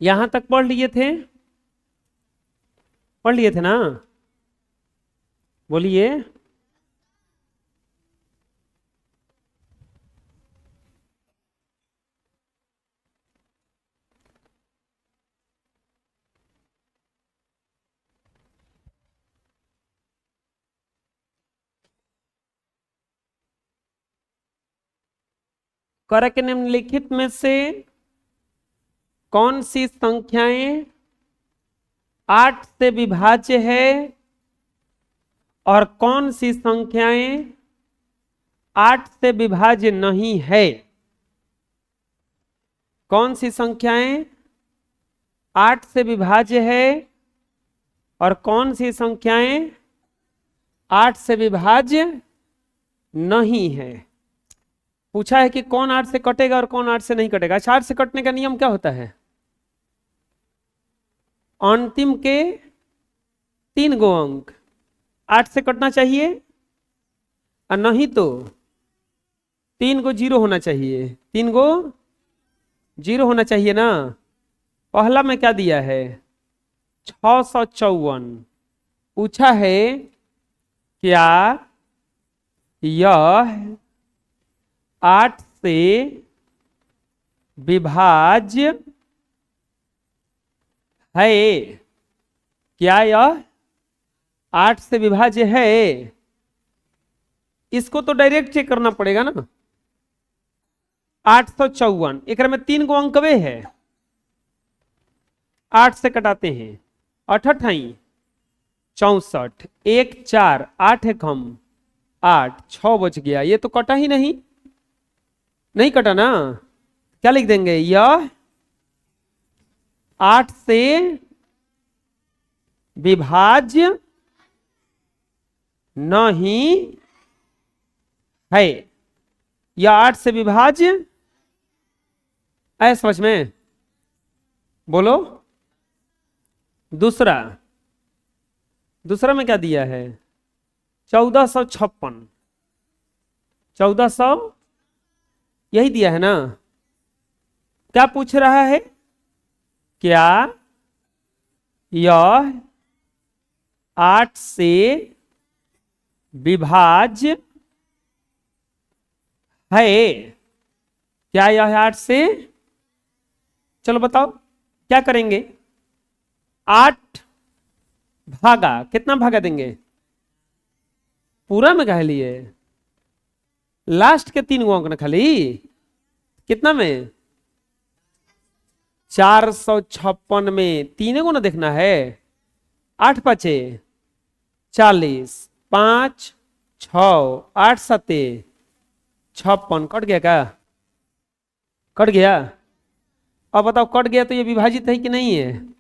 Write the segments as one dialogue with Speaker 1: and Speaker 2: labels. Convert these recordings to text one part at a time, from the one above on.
Speaker 1: यहां तक पढ़ लिए थे? पढ़ लिए थे ना? बोलिए। कर के निम्नलिखित में से कौन सी संख्याएं 8 से विभाज्य है और कौन सी संख्याएं 8 से विभाज्य नहीं है? कौन सी संख्याएं 8 से विभाज्य है और कौन सी संख्याएं 8 से विभाज्य नहीं है? पूछा है कि कौन 8 से कटेगा और कौन 8 से नहीं कटेगा। 8 से कटने का नियम क्या होता है? अंतिम के 3 गो अंक 8 से कटना चाहिए और नहीं तो 3 गो 0 होना चाहिए। 3 गो 0 होना चाहिए ना। पहला में क्या दिया है? 654। पूछा है क्या यह 8 से विभाज्य है? क्या यह 8 से विभाज्य है? इसको तो डायरेक्ट चेक करना पड़ेगा ना। 854 एक में 3 गो अंकवे है, 8 से कटाते हैं। 8 64 1 4 8 है कम 8 6 बच गया। ये तो कटा ही नहीं कटा ना। क्या लिख देंगे? यह 8 से विभाज्य नहीं है। यह 8 से विभाज्य है। समझ में? बोलो। दूसरा में क्या दिया है? 1456। 1400 यही दिया है ना। क्या पूछ रहा है? क्या यह 8 से विभाज्य है? क्या यह 8 से? चलो बताओ क्या करेंगे। 8 भागा कितना भागा देंगे? पूरा में कह लिए लास्ट के 3 गो अंक ना खाली। कितना में? 456 में 3 गो ना देखना है। 8 5 40 5 6 8 7 56 कट गया क्या? कट गया। अब बताओ कट गया तो ये विभाजित है कि नहीं है?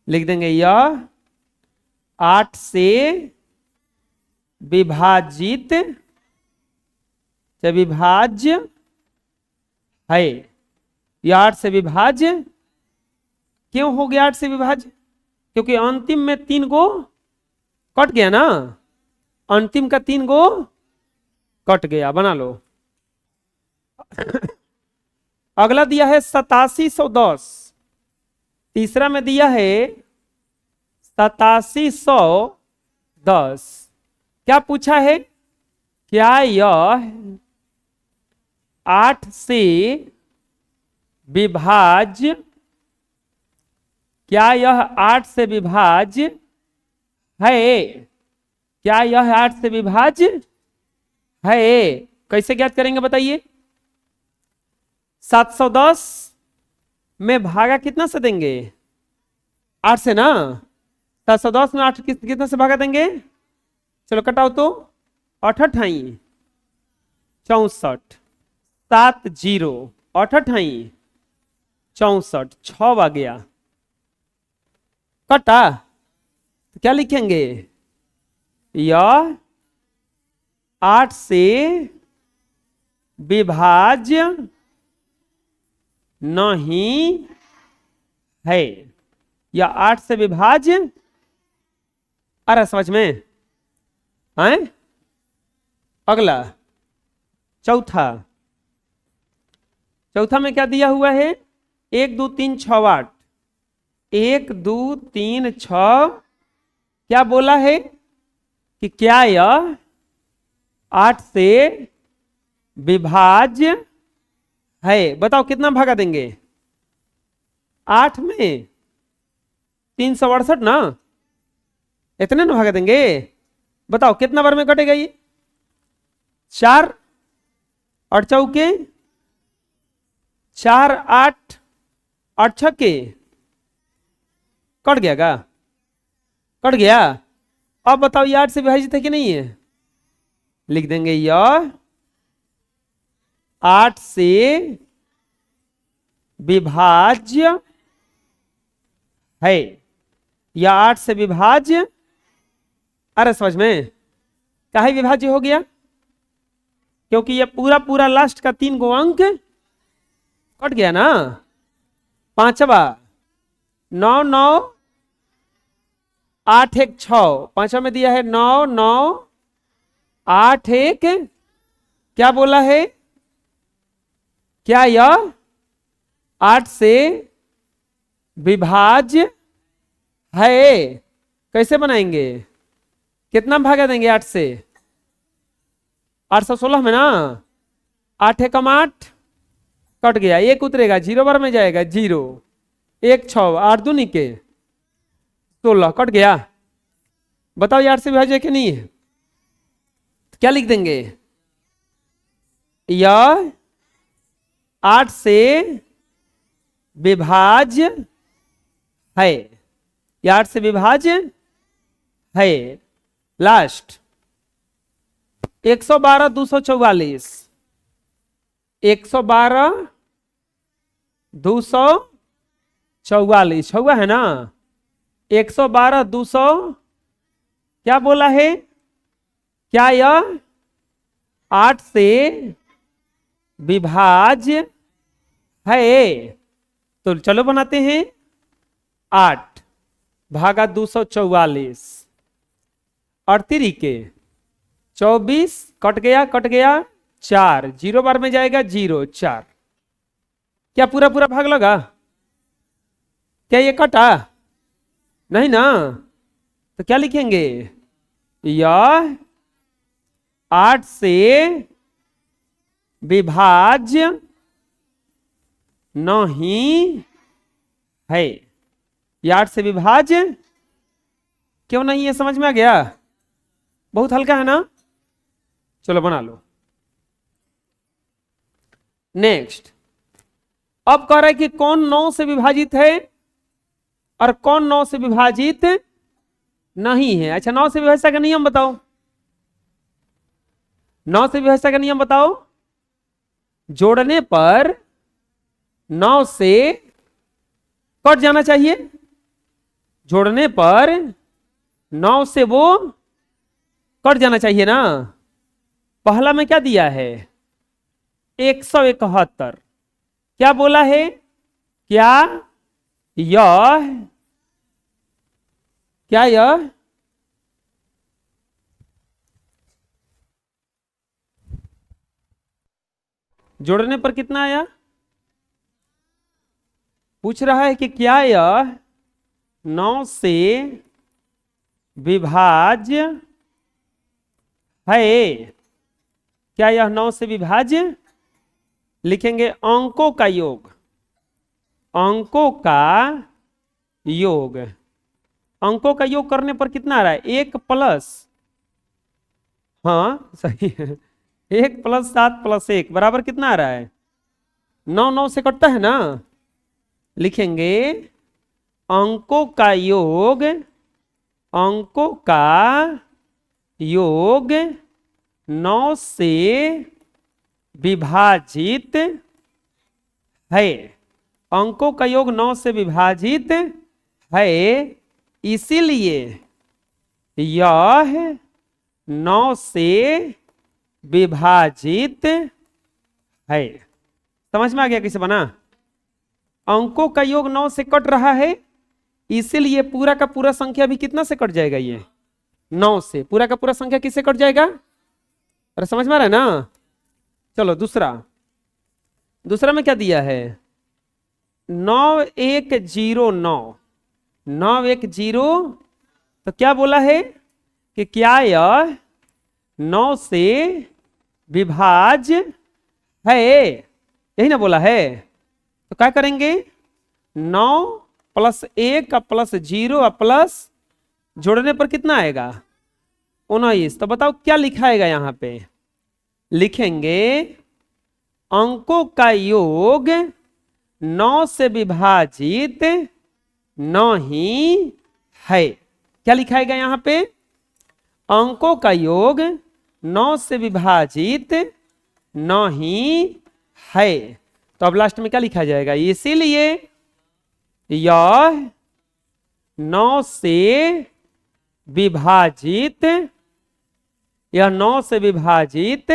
Speaker 1: लिख देंगे यह 8 से विभाजित विभाज्य है। यह 8 से विभाज्य क्यों हो गया? 8 से विभाज्य क्योंकि अंतिम में 3 गो कट गया ना। अंतिम का 3 गो कट गया। बना लो। अगला दिया है 8710। तीसरा में दिया है 8710। क्या पूछा है? क्या यह 8 से विभाज्य? क्या यह 8 से विभाज्य है? क्या यह 8 से विभाज्य है? कैसे ज्ञात करेंगे बताइए। 710 में भागा कितना से देंगे? 8 से ना। 710 में 8 कितना से भागा देंगे? चलो कटाओ तो। 8 8 64 7 0 8 8 64 6 आ गया। कटा तो क्या लिखेंगे? यह 8 से विभाज्य नहीं है। या 8 से विभाज्य। अरे समझ में आए? अगला चौथा में क्या दिया हुआ है? 1 2 3 6 8 1 2 3 6, क्या बोला है कि क्या यह 8 से विभाज्य है? बताओ कितना भागा देंगे 8 में? 368 ना, इतने ना भागा देंगे। बताओ कितना बार में कटेगा ये? 4 और चौके 4 8 और छक्के, कट गया का? कट गया। अब बताओ ये 8 से विभाजित है कि नहीं है? लिख देंगे यह 8 से विभाज्य है। यह 8 से विभाज्य, अरे समझ में काहे विभाज्य हो गया? क्योंकि यह पूरा पूरा लास्ट का 3 गो अंक कट गया ना। पांचवा 9 9 8 1 6, पांचवा में दिया है 9 9 8 1, क्या बोला है? क्या यह 8 से विभाज्य है? कैसे बनाएंगे? कितना भागा देंगे 8 से? 816 में ना। 8 एकम 8, कट गया, 1 उतरेगा, 0 बार में जाएगा 0, 1 6, 8 दूनी के 16, कट गया। बताओ ये 8 से विभाज्य है कि नहीं है? तो क्या लिख देंगे? यह 8 से विभाज्य है। यह 8 से विभाज्य है। लास्ट 112 244, 112 244, छुआ है ना। 112 200, क्या बोला है? क्या यह 8 से विभाज्य है? तो चलो बनाते हैं। 8 भागा 244 और 3 के 24, कट गया कट गया, 4 0 बार में जाएगा 0 4, क्या पूरा पूरा भाग लगा? क्या ये कटा? नहीं ना। तो क्या लिखेंगे? यह 8 से विभाज्य नहीं है। यह 8 से विभाज्य क्यों नहीं है? समझ में आ गया? बहुत हल्का है ना। चलो बना लो। नेक्स्ट, अब कह रहा है कि कौन 9 से विभाजित है और कौन 9 से विभाजित नहीं है। अच्छा, 9 से विभाजन का नियम बताओ। 9 से विभाजन का नियम बताओ। जोड़ने पर 9 से कट जाना चाहिए। जोड़ने पर 9 से वो कट जाना चाहिए ना। पहला में क्या दिया है? 171। क्या बोला है? क्या यह जोड़ने पर कितना आया? पूछ रहा है कि क्या यह 9 से विभाज्य है? क्या यह 9 से विभाज्य? लिखेंगे अंकों का योग। अंकों का योग। अंकों का योग करने पर कितना आ रहा है? 1 प्लस, हाँ सही है, 1 प्लस 7 प्लस 1 बराबर कितना आ रहा है? 9 9 से कटता है ना। लिखेंगे अंकों का योग। अंकों का योग 9 से विभाजित है। अंकों का योग 9 से विभाजित है, इसीलिए यह 9 से विभाजित है। समझ में आ गया कैसे बना? अंकों का योग 9 से कट रहा है, इसीलिए पूरा का पूरा संख्या भी कितना से कट जाएगा? ये 9 से पूरा का पूरा संख्या किससे कट जाएगा? अरे समझ में आ रहा है ना। चलो दूसरा। दूसरा में क्या दिया है? 9109। 9 1 0। तो क्या बोला है कि क्या यह 9 से विभाज्य है, यही ना बोला है। तो क्या करेंगे, 9 प्लस 1 प्लस 0 प्लस जोड़ने पर कितना आएगा 19। तो बताओ क्या लिखाएगा यहाँ पे, लिखेंगे अंकों का योग 9 से विभाजित 9 ही है। क्या लिखाएगा यहाँ पे, अंकों का योग 9 से विभाजित 9 ही है। तो अब लास्ट में क्या लिखा जाएगा, इसीलिए यह 9 से विभाजित, यह 9 से विभाजित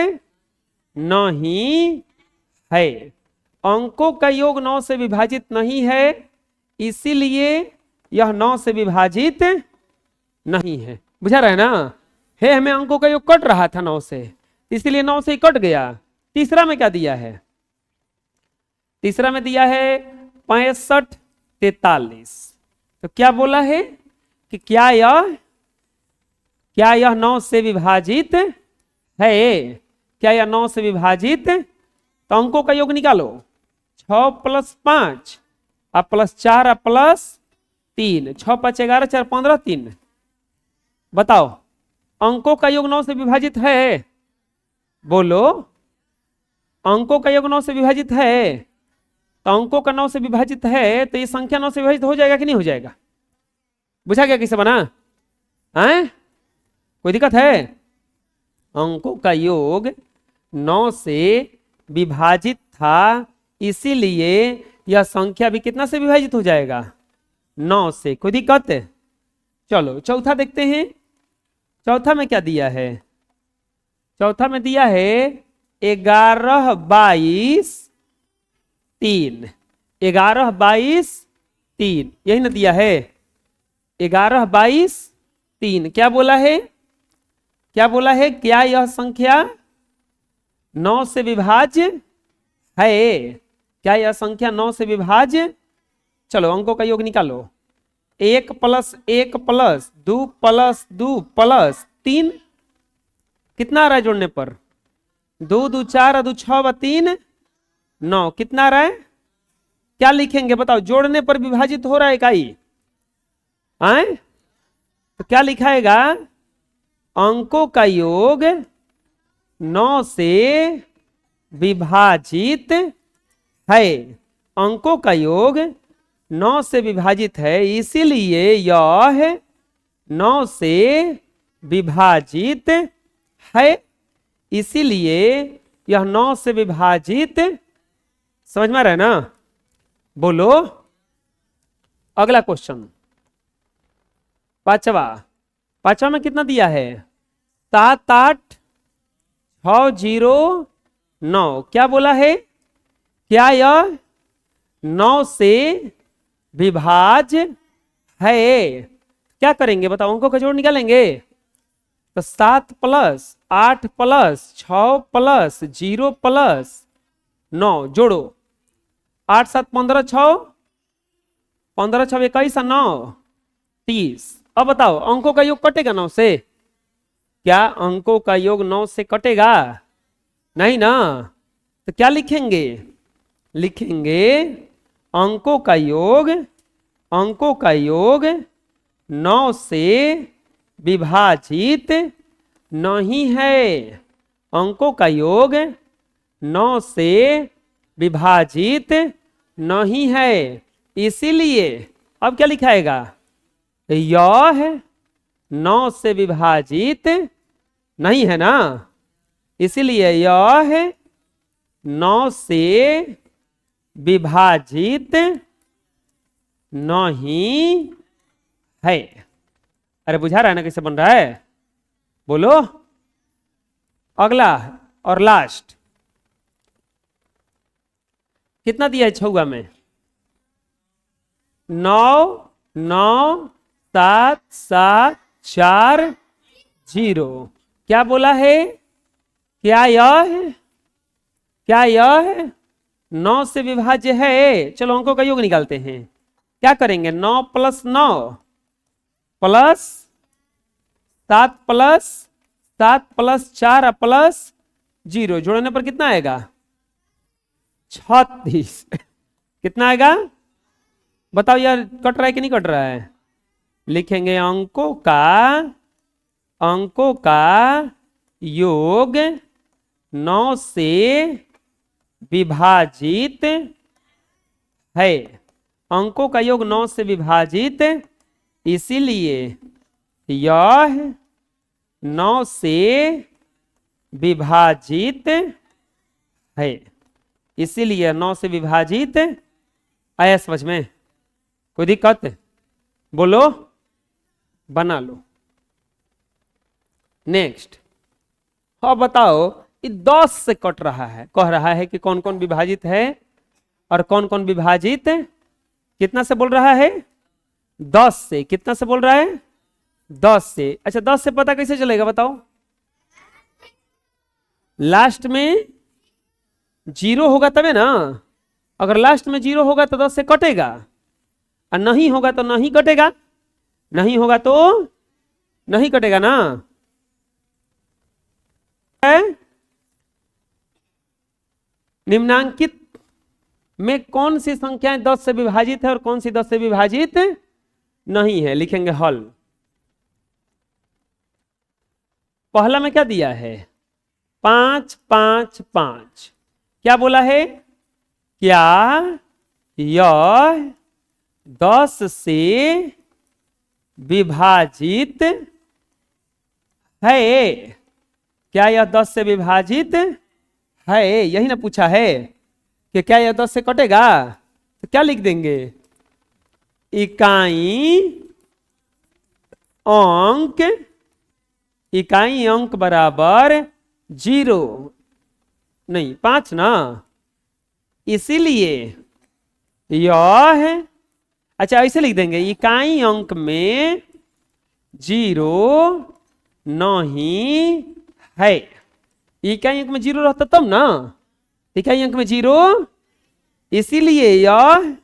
Speaker 1: 9 ही है। अंकों का योग 9 से विभाजित नहीं है, इसीलिए यह 9 से विभाजित नहीं है। बुझा रहा है ना, है हमें अंकों का योग कट रहा था 9 से, इसलिए 9 से ही कट गया। तीसरा में क्या दिया है, तीसरा में दिया है 65 43। तो क्या बोला है कि क्या यह 9 से विभाजित है, क्या यह 9 से विभाजित। तो अंकों का योग निकालो, 6 प्लस 5 प्लस 4 प्लस 3, 6 5 11 4 15 3। बताओ अंकों का योग 9 से विभाजित है, बोलो अंकों का योग 9 से विभाजित है। तो अंकों का 9 से विभाजित है, तो ये संख्या 9 से विभाजित हो जाएगा कि नहीं हो जाएगा। बुझा गया कैसे बना है, कोई दिक्कत है। अंकों का योग 9 से विभाजित था, इसीलिए यह संख्या भी कितना से विभाजित हो जाएगा 9 से। कोई दिक्कत है। चलो चौथा देखते हैं, चौथा में क्या दिया है। चौथा में दिया है 11 22 3, 11 22 3, यही ना दिया है 11 22 3। क्या बोला है, क्या बोला है, क्या यह संख्या 9 से विभाज्य है, क्या यह संख्या 9 से विभाज्य। चलो अंकों का योग निकालो, 1 प्लस 1 प्लस 2 प्लस 2 प्लस 3, कितना आ रहा है जोड़ने पर, 2 2 4 2 6 3 9, कितना आ रहा है। क्या लिखेंगे बताओ, जोड़ने पर विभाजित हो रहा है इकाई, आए तो क्या लिखाएगा, अंकों का योग 9 से विभाजित है, अंकों का योग 9 से विभाजित है, इसीलिए यह 9 से विभाजित है, इसीलिए यह 9 से विभाजित। समझ में आ रहा है ना, बोलो। अगला क्वेश्चन पांचवा, पांचवा में कितना दिया है 7 8 6 0 9। क्या बोला है, क्या यह 9 से विभाज्य है। क्या करेंगे बताओ, अंकों का जोड़ निकालेंगे। तो 7 प्लस 8 प्लस 6 प्लस 0 प्लस 9 जोड़ो, 8 7 15 6 15 6 21 9 30। अब बताओ अंकों का योग कटेगा 9 से, क्या अंकों का योग 9 से कटेगा, नहीं ना। तो क्या लिखेंगे, लिखेंगे अंकों का योग, अंकों का योग 9 से विभाजित नहीं है, अंकों का योग 9 से विभाजित नहीं है, इसीलिए अब क्या लिखाएगा, यह 9 से विभाजित नहीं है ना, इसीलिए यह 9 से विभाजित नहीं है। अरे बुझा रहा है ना कैसे बन रहा है, बोलो। अगला और लास्ट कितना दिया है छुआ में, 9 9 7 7 4 0। क्या बोला है, क्या यह 9 से विभाज्य है। चलो अंकों का योग निकालते हैं, क्या करेंगे, 9 plus 9 plus 7 plus 7 plus 4 plus 0 जोड़ने पर कितना आएगा, 36। कितना आएगा बताओ यार, कट रहा है कि नहीं कट रहा है। लिखेंगे अंकों का योग 9 से विभाजित है। अंकों का योग 9 से विभाजित, इसीलिए यह 9 से विभाजित है। इसीलिए 9 से विभाजित। आया समझ में, कोई दिक्कत, बोलो, बना लो। नेक्स्ट, अब बताओ ये 10 से कट रहा है, कह रहा है कि कौन कौन विभाजित है और कौन कौन विभाजित कितना से बोल रहा है, 10 से। कितना से बोल रहा है, 10 से। अच्छा 10 से पता कैसे चलेगा बताओ, लास्ट में 0 होगा तबे ना। अगर लास्ट में 0 होगा तो 10 से कटेगा, और नहीं होगा तो नहीं कटेगा, नहीं होगा तो नहीं कटेगा ना। निम्नांकित में कौन सी संख्याएं 10 से विभाजित है और कौन सी 10 से विभाजित नहीं है। लिखेंगे हल। पहला में क्या दिया है, 5 5 5। क्या बोला है, क्या यह 10 से विभाजित है। क्या यह 10 से विभाजित है, यही ना पूछा है कि क्या यह 10 से कटेगा। तो क्या लिख देंगे, इकाई अंक, इकाई अंक बराबर 0 नहीं 5 ना, इसीलिए यह, अच्छा ऐसे लिख देंगे, इकाई अंक में 0 नहीं है। इकाई अंक में 0 रहता तब ना, इकाई अंक में 0, इसीलिए यह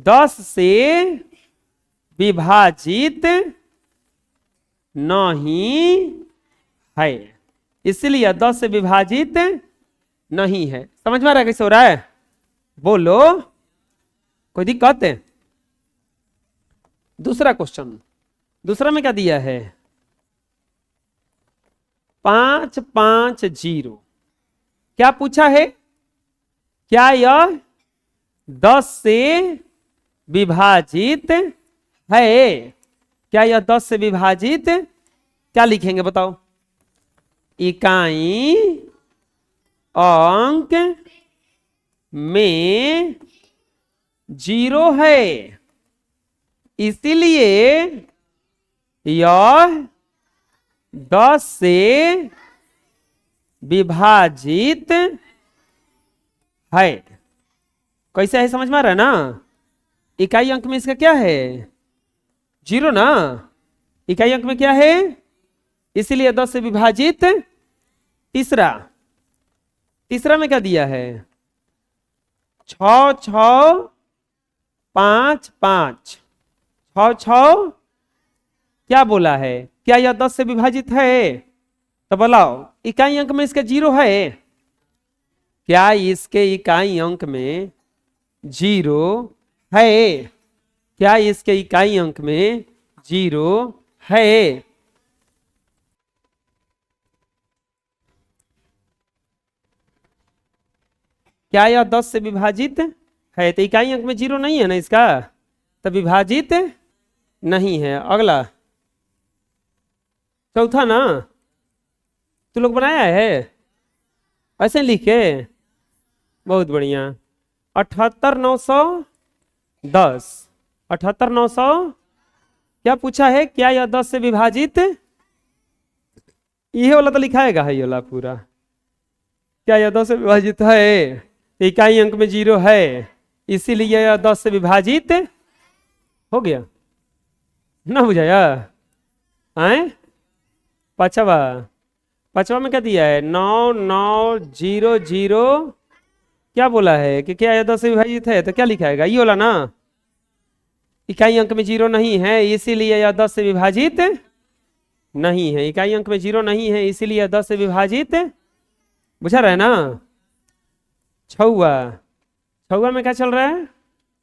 Speaker 1: 10 से विभाजित नहीं है। इसलिए 10 से विभाजित नहीं है। समझ में आ रहा है कैसे हो रहा है, बोलो, कोई दिक्कत है। दूसरा क्वेश्चन, दूसरा में क्या दिया है, 5 5 0। क्या पूछा है, क्या यह 10 से विभाजित है। क्या यह 10 से विभाजित, क्या लिखेंगे बताओ, इकाई अंक में 0 है, इसीलिए यह 10 से विभाजित है। कैसे है समझ में आ रहा है ना। इकाई अंक में इसका क्या है, 0 ना, इकाई अंक में क्या है, इसीलिए 10 से विभाजित। तीसरा, तीसरा में क्या दिया है, 6 6 5 5। 6 6 क्या बोला है, क्या यह 10 से विभाजित है। तो बोलाओ, इकाई अंक में इसका 0 है। क्या इसके इकाई अंक में 0 है, क्या इसके इकाई अंक में 0 है। क्या यह 10 से विभाजित है, तो इकाई अंक में 0 नहीं है ना इसका, तो विभाजित नहीं है। अगला चौथा ना, तू लोग बनाया है ऐसे लिखे, बहुत बढ़िया। 78 910, 78 900। क्या पूछा है, क्या यह 10 से विभाजित, ये वाला तो लिखाएगा है, ये वाला पूरा। क्या यह 10 से विभाजित है, तो इकाई अंक में 0 है, इसीलिए यह 10 से विभाजित हो गया ना। बुझाया आए। पांचवा, पांचवा में क्या दिया है, 9 9 0 0। क्या बोला है कि क्या यह 10 से विभाजित है, तो क्या लिखाएगा, ये वाला ना, इकाई अंक में जीरो नहीं है इसीलिए यह 10 से विभाजित नहीं है। इकाई अंक में जीरो नहीं है इसीलिए यह 10 से विभाजित, बुझा रहा है ना। छौआ, छौआ में क्या चल रहा है,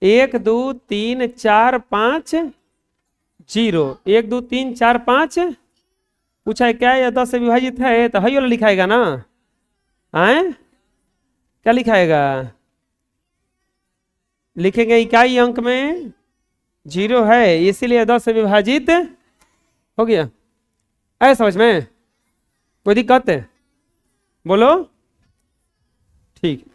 Speaker 1: 1 2 3 4 5 0, 1 2 3 4 5, पूछा है क्या यह 10 से विभाजित है, तो हई वाला लिखाएगा ना। आए क्या लिखाएगा, लिखेंगे इकाई अंक में जीरो है इसीलिए 10 से विभाजित हो गया। ऐ समझ में कोई दिक्कत है, बोलो। ठीक।